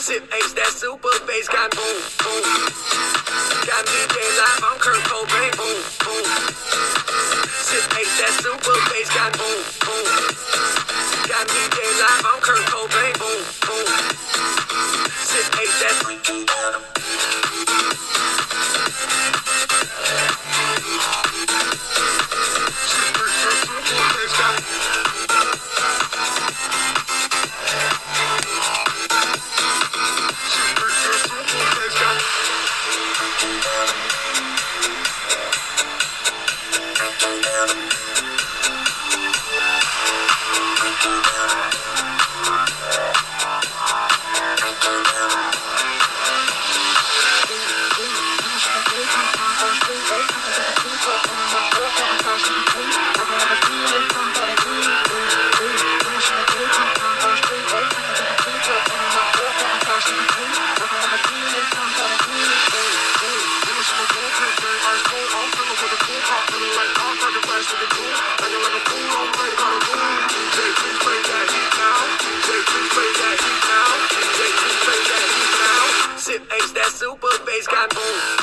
Sip H, that super bass got boom, boom. Got me day live on Kurt Cobain, boom, boom. Sip H, that super bass got boom, boom. Got me day live on Kurt Cobain, boom, boom. Sip H, that Sip H, that super bass got boom.